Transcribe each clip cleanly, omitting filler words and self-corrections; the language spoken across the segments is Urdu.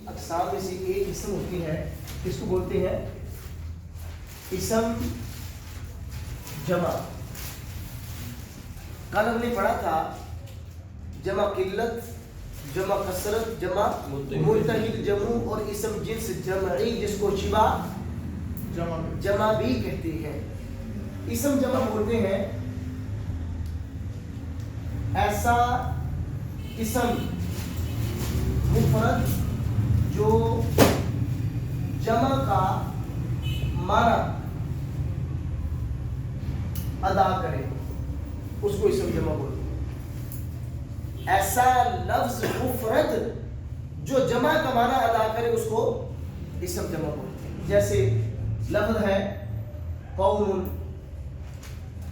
اقسام میں سے ایک اسم ہوتی ہے، اس کو بولتے ہیں اسم جمع۔ کل ہم نے پڑھا تھا جمع قلت، جمع کثرت، جمع متحد جمع اور اسم جنس جمعی جس کو شبہ جمع بھی کہتے ہیں۔ اسم جمع بولتے ہیں ایسا اسم مفرد جو جمع کا معنی ادا کرے، اس کو اسم جمع بولتے ہیں۔ ایسا لفظ مفرد جو جمع کا معنی ادا کرے اس کو اسم جمع بولتے ہیں۔ جیسے لفظ ہے قوم،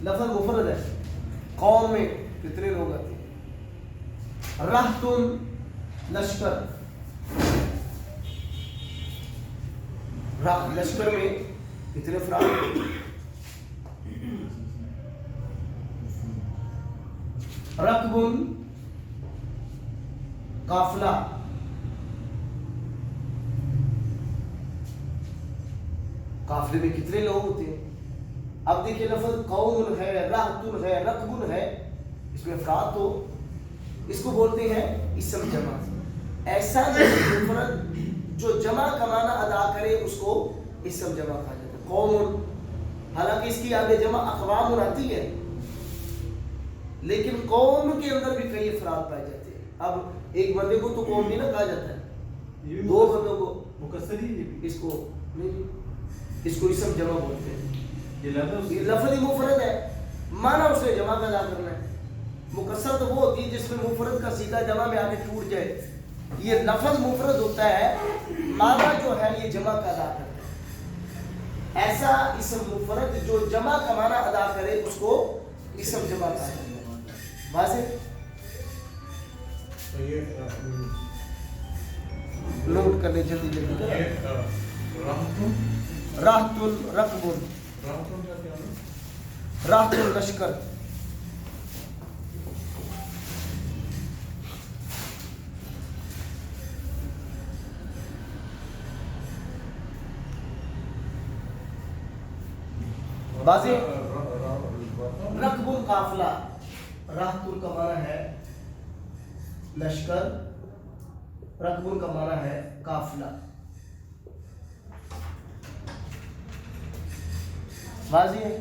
لفظ مفرد ہے، قوم میں کتنے لوگ آتے ہیں۔ رہتن لشکر، لشکر میں کتنے افراد ہیں۔ رکبن قافلہ، قافلے میں کتنے لوگ ہوتے ہیں۔ اب دیکھیں لفظ قوم ہے، رہتن ہے، رکبن ہے، اس میں افراد تو اس کو بولتے ہیں اسم جمع۔ ایسا مفرد جو جمع کا معنی ادا کرے اس کو اسم جمع کہا جاتا ہے۔ قوم، حالانکہ اس کی آگے جمع اقوام آتی ہے، لیکن قوم کے اندر بھی کئی افراد پائے جاتے ہیں۔ اب ایک بندے کو تو قوم نہیں نہ کہا جاتا ہے، دو بندوں کو مکسری اس کو نہیں، اس کو اسم جمع بولتے ہیں۔ یہ لفظ مفرد ہے، معنی اس نے جمع کا ادا کرنا ہے۔ مکسر تو وہ ہوتی ہے جس میں مفرد کا سیدھا جمع میں آگے ٹوٹ جائے، یہ لفظ مفرد ہوتا ہے، معنی جو ہے یہ جمع کا ادا کرتا ہے۔ ایسا اسم مفرد جو جمع کا معنی ادا کرے اس کو اسم جمع کہا جاتا ہے۔ واضح؟ نوٹ کرنے جلدی جلدی۔ راحتن رکبن، راحتن لشکر، واضح؟ رکبن قافلہ، راحتن کا معنی ہے لشکر، رکبن کا معنی ہے قافلہ۔ واضح ہے؟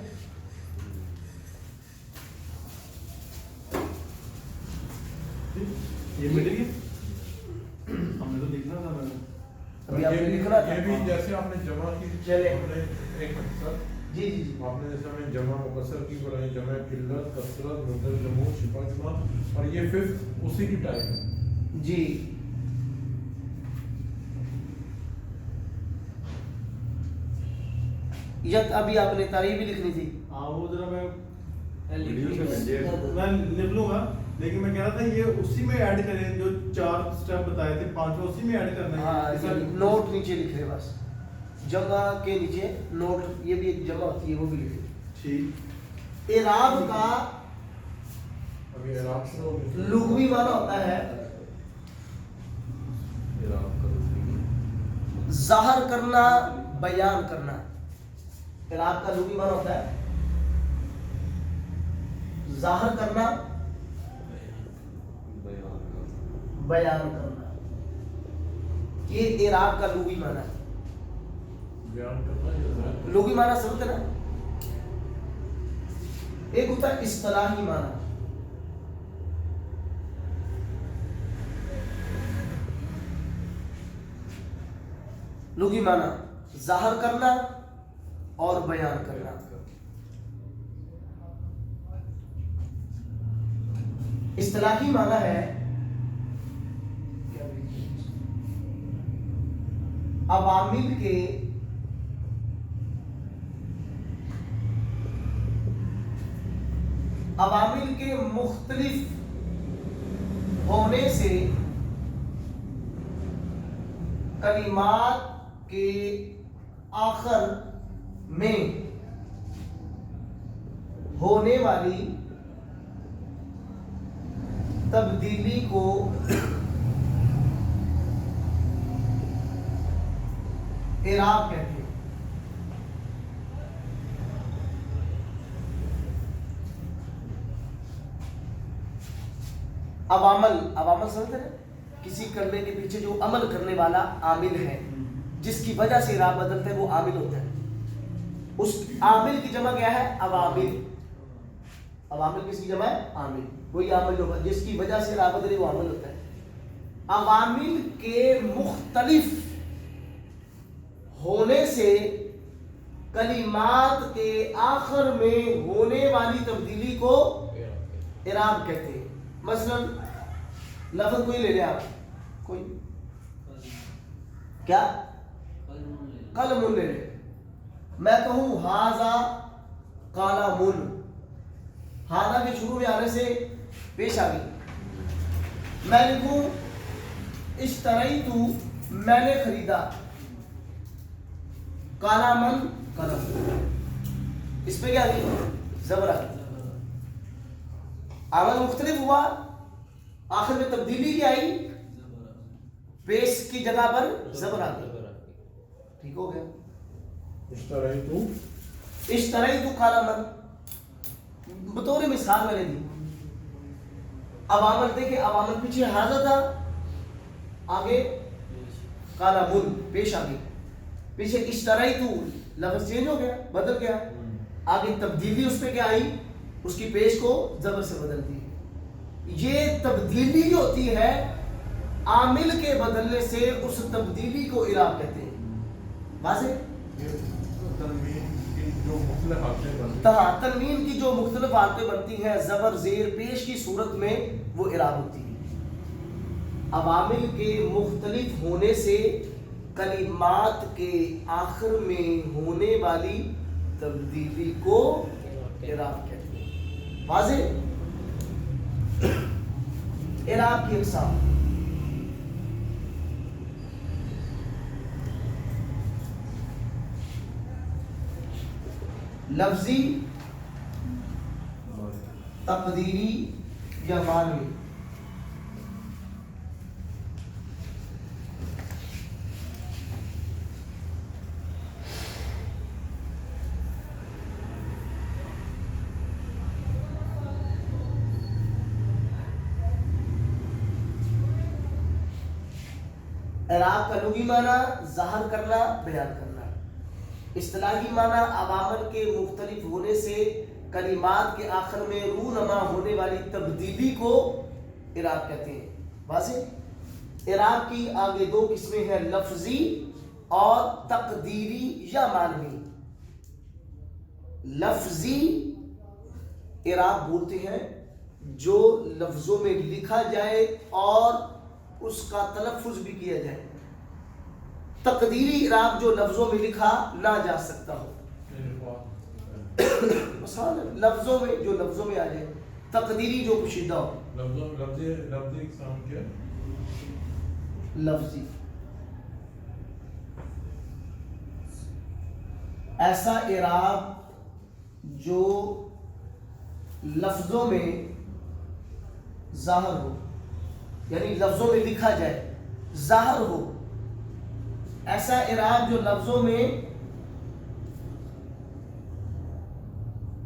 یہ مل گئی، ہم نے تو لکھنا تھا، میں نے ابھی آپ نے لکھنا تھا۔ یہ بھی جیسے آپ نے جمع کی، چلے ایک منٹ سر، جی جی جی، آپ نے جیسے ہمیں جمع مکسر کی بنائی، جمع قلت، کثرت، مدر جمع، شفا جمع، اور یہ ففتھ اسی کی ٹائپ ہے جی۔ یا ابھی آپ نے تاریخ بھی لکھنی تھی۔ ہاں وہ ذرا میں لکھ لوں گا، لیکن میں کہہ رہا تھا یہ اسی میں ایڈ کریں جو 4 سٹیپ بتائے تھے، 5 اسی میں ایڈ کرنا ہے۔ ہاں نوٹ نیچے لکھ رہے بس، جمع کے نیچے نوٹ، یہ بھی ایک جمع ہوتی ہے وہ بھی لکھے۔ ٹھیک۔ اعراب کا ابھی اعراب سے لغوی معنی ہوتا ہے ظاہر کرنا، بیان کرنا۔ اعراب کا لغوی معنی ہوتا ہے ظاہر کرنا، بیان کرنا، یہ اعراب کا لغوی معنی ہے۔ بیان کرنا ہے، لغوی معنی سمجھتے نا؟ ایک ہوتا ہے اصطلاحی معنی۔ لغوی معنی ظاہر کرنا اور بیان کرنا۔ اصطلاحی معنی ہے عوامل کے مختلف ہونے سے کلمات کے آخر میں ہونے والی تبدیلی کو اعراب کہتے ہیں. عوامل سمجھتے ہیں کسی کرنے کے پیچھے جو عمل کرنے والا عامل ہے جس کی وجہ سے اعراب بدلتا ہے وہ عامل ہوتا ہے. اس عامل کی جمع کیا ہے؟ عوامل. عوامل کس کی جمع ہے؟ عامل. وہی عامل ہوگا جس کی وجہ سے اعراب بدلے وہ عامل ہوتا ہے. عوامل کے مختلف ہونے سے کلمات کے آخر میں ہونے والی تبدیلی کو اعراب کہتے ہیں. مثلا لفظ کوئی لے لیں آپ, کوئی کیا قلم لے لیں. میں کہوں ہاذا قلم, ہاذا کے شروع میں آنے سے پیش آ گئی. میں لکھوں اشتریت, میں نے خریدا, قلمن قلم, اس پہ کیا آ گئی؟ زبر آ گئی. عمل مختلف ہوا, آخر میں تبدیلی کیا آئی؟ پیش کی جگہ پر زبر آ گئی. ٹھیک ہو گیا. اشتریت قلمن بطور مثال میں نے دی. عوامل دیکھیں, عوامل پیچھے حاضر تھا, آگے قلمن پیش آ گئی. پیچھے اشتریت لفظ چینج ہو گیا, بدل گیا. آگے تبدیلی اس پہ کیا آئی؟ اس کی پیش کو زبر سے بدلتی ہے. یہ تبدیلی جو ہوتی ہے عامل کے بدلنے سے اس تبدیلی کو اعراب کہتے ہیں. واضح؟ تنوین کی جو مختلف حالتیں بنتی ہیں زبر زیر پیش کی صورت میں وہ اعراب ہوتی ہے. عوامل کے مختلف ہونے سے کلمات کے آخر میں ہونے والی تبدیلی کو اعراب کہتے ہیں. واضح؟ اعراب کی اقسام. لفظی, تقدیری یا معنوی. اعراب کا لغوی معنی ظاہر کرنا, بیان کرنا. اصطلاحی معنی عوامل کے مختلف ہونے سے کلمات کے آخر میں رونما ہونے والی تبدیلی کو اعراب کہتے ہیں. واضح؟ اعراب کی آگے دو قسمیں ہیں, لفظی اور تقدیری یا معنوی. لفظی اعراب بولتے ہیں جو لفظوں میں لکھا جائے اور اس کا تلفظ بھی کیا جائے. تقدیری اعراب جو لفظوں میں لکھا نہ جا سکتا ہو, لفظوں میں جو لفظوں میں آ جائے. تقدیری جو پوشیدہ ہو. لفظی ایسا اعراب جو لفظوں میں ظاہر ہو, یعنی لفظوں میں لکھا جائے, ظاہر ہو. ایسا اعراب جو لفظوں میں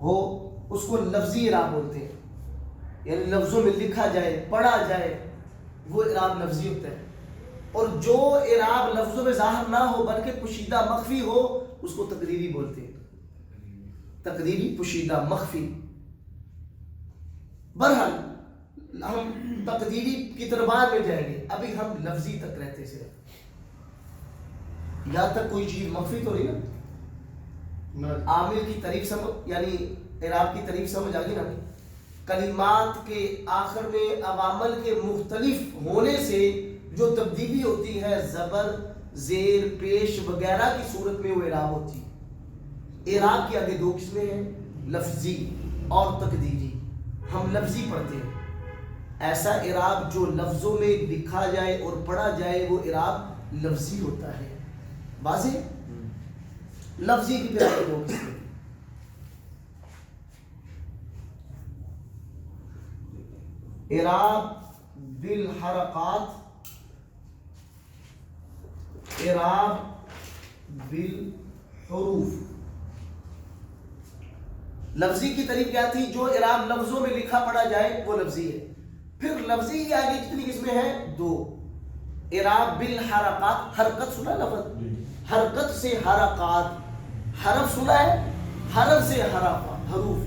ہو اس کو لفظی اعراب بولتے ہیں. یعنی لفظوں میں لکھا جائے, پڑھا جائے, وہ اعراب لفظی ہوتا ہے. اور جو اعراب لفظوں میں ظاہر نہ ہو بلکہ پوشیدہ مخفی ہو اس کو تقدیری بولتے ہیں. تقدیری, پوشیدہ, مخفی. بہرحال ہم تقدیری کی طرف بعد میں جائیں گے, ابھی ہم لفظی تک رہتے ہیں. صرف یہاں تک کوئی چیز مخفی تو نہیں نا. عامل کی تعریف سمجھ, یعنی اعراب کی تعریف سمجھ آ گئی نا. کلمات کے آخر میں عوامل کے مختلف ہونے سے جو تبدیلی ہوتی ہے زبر, زیر, پیش وغیرہ کی صورت میں وہ اعراب ہوتی ہے. اعراب کی آگے دو قسمیں ہیں, لفظی اور تقدیری. ہم لفظی پڑھتے ہیں. ایسا اعراب جو لفظوں میں لکھا جائے اور پڑھا جائے وہ اعراب لفظی ہوتا ہے. واضح؟ لفظی کی پھر آگے دو قسمیں. اعراب بالحرکات, اعراب بالحروف. لفظی کی تعریف کیا تھی؟ جو اعراب لفظوں میں لکھا پڑھا جائے وہ لفظی ہے. پھر لفظی کی آگے کتنی قسمیں ہیں؟ 2. اعراب بالحرکات، حرکت سنا لفظ، حرکت سے حرکات، حرف سنا ہے، حرف سے حروف.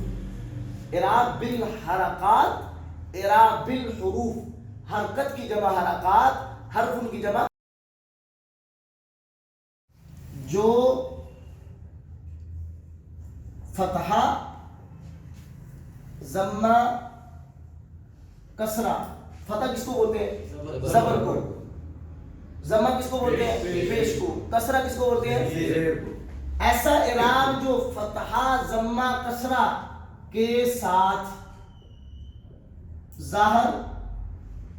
اعراب بالحرکات، اعراب بالحروف، حرکت کی جمع حرکات، حرف ان کی جمع. جو فتحہ، ضمہ، کسرہ. فتح کس کو بولتے ہیں؟ زبر کو. ضمہ کس کو بولتے ہیں؟ پیش کو. کسرہ کس کو بولتے ہیں؟ زیر کو. ایسا اعراب جو فتحہ، ضمہ، کسرہ کے ساتھ ظاہر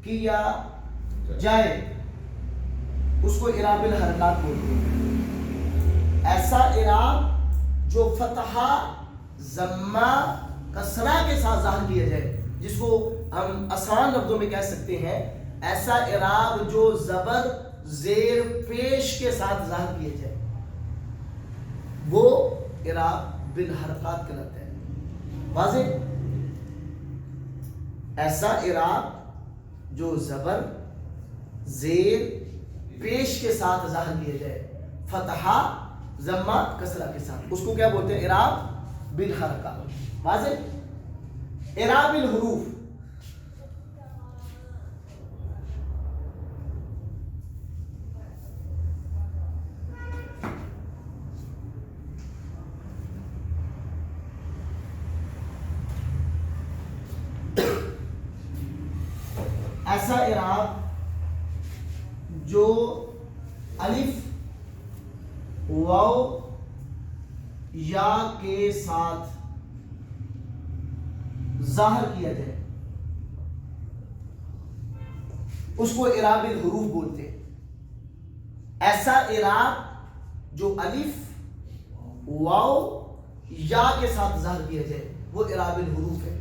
کیا جائے اس کو اعراب الحرکات بولتے ہیں. ایسا اعراب جو فتحہ، ضمہ، کسرہ کے ساتھ ظاہر کیا جائے، جس کو ہم آسان لفظوں میں کہہ سکتے ہیں ایسا اعراب جو زبر، زیر، پیش کے ساتھ ظاہر کیا جائے، وہ اعراب بالحرکات کہلاتا ہے. واضح؟ ایسا اعراب جو زبر، زیر، پیش کے ساتھ ظاہر کیا جائے، فتحہ، ضمہ، کسرہ کے ساتھ، اس کو کیا بولتے ہیں؟ اعراب بالحرکات. واضح؟ اعراب الحروف. ایسا اعراب جو الف، واو، یا کے ساتھ ظاہر کیا جائے اس کو اعراب الحروف بولتے ہیں. ایسا اعراب جو الف، واو، یا کے ساتھ ظاہر کیا جائے وہ اعراب الحروف ہے.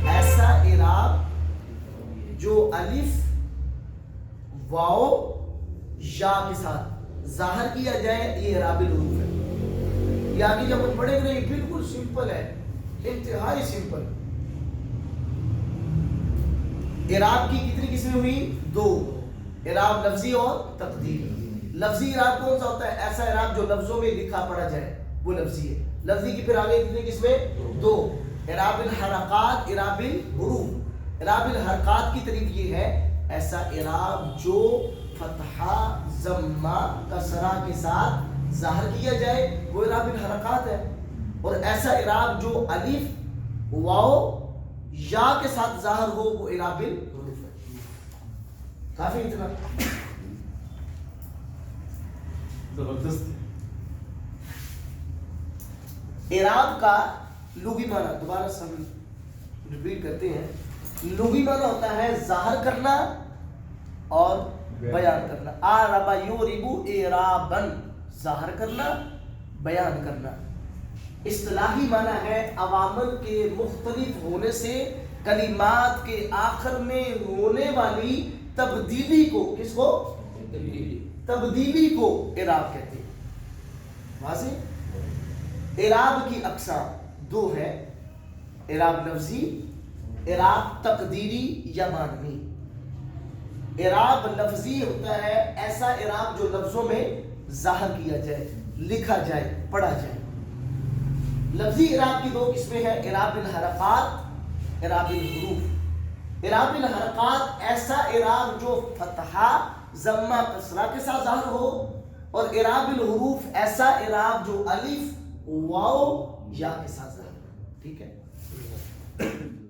ایسا اعراب جو الف، واو، یا کے ساتھ ظاہر کیا جائے یہ اعراب الحروف ہے. یہ آگے جب ہم پڑھیں گے یہ بالکل سمپل ہے، انتہائی سمپل. اعراب کی کتنی قسمیں ہوئی؟ 2. اعراب لفظی اور تقدیری. لفظی اعراب کون سا ہوتا ہے؟ ایسا اعراب جو لفظوں میں لکھا پڑھا جائے وہ لفظی ہے. لفظی کی پھر آگے کتنی قسمیں؟ 2. اعراب الحرکات، اعراب الحروف. اعراب الحرکات کی تعریف یہ ہے ایسا اعراب جو فتحہ، ضمہ، کسرہ کے ساتھ ظاہر کیا جائے وہ اعراب الحرکات ہے. اور ایسا اعراب جو الف، واو، یا کے ساتھ ظاہر ہو وہ اعراب الحروف ہے. کافی اتنا زبردست. اعراب کا لغوی معنی دوبارہ سے ہم ریپیٹ کرتے ہیں. لغوی معنی ہوتا ہے ظاہر کرنا اور بیان کرنا. اعرب یعرب اعرابا، ظاہر کرنا، بیان کرنا. اصطلاحی معنی ہے عوامل کے مختلف ہونے سے کلمات کے آخر میں ہونے والی تبدیلی کو، کس کو؟ تبدیلی کو اعراب کہتے ہیں. واضح؟ اعراب کی اقسام 2 ہے: اعراب لفظی، اعراب تقدیری یا معنوی. اعراب لفظی ہوتا ہے ایسا اعراب جو لفظوں میں ظاہر کیا جائے، لکھا جائے، پڑھا جائے. لفظی اعراب کی 2 قسمیں ہیں: اعراب الحرکات، اعراب الحروف. اعراب الحرکات ایسا اعراب جو فتحہ، ضمہ، کسرہ کے ساتھ ظاہر ہو. اور اعراب الحروف ایسا اعراب جو الف، واو، یا کے ساتھ ظاہر ہو. ٹھیک ہے؟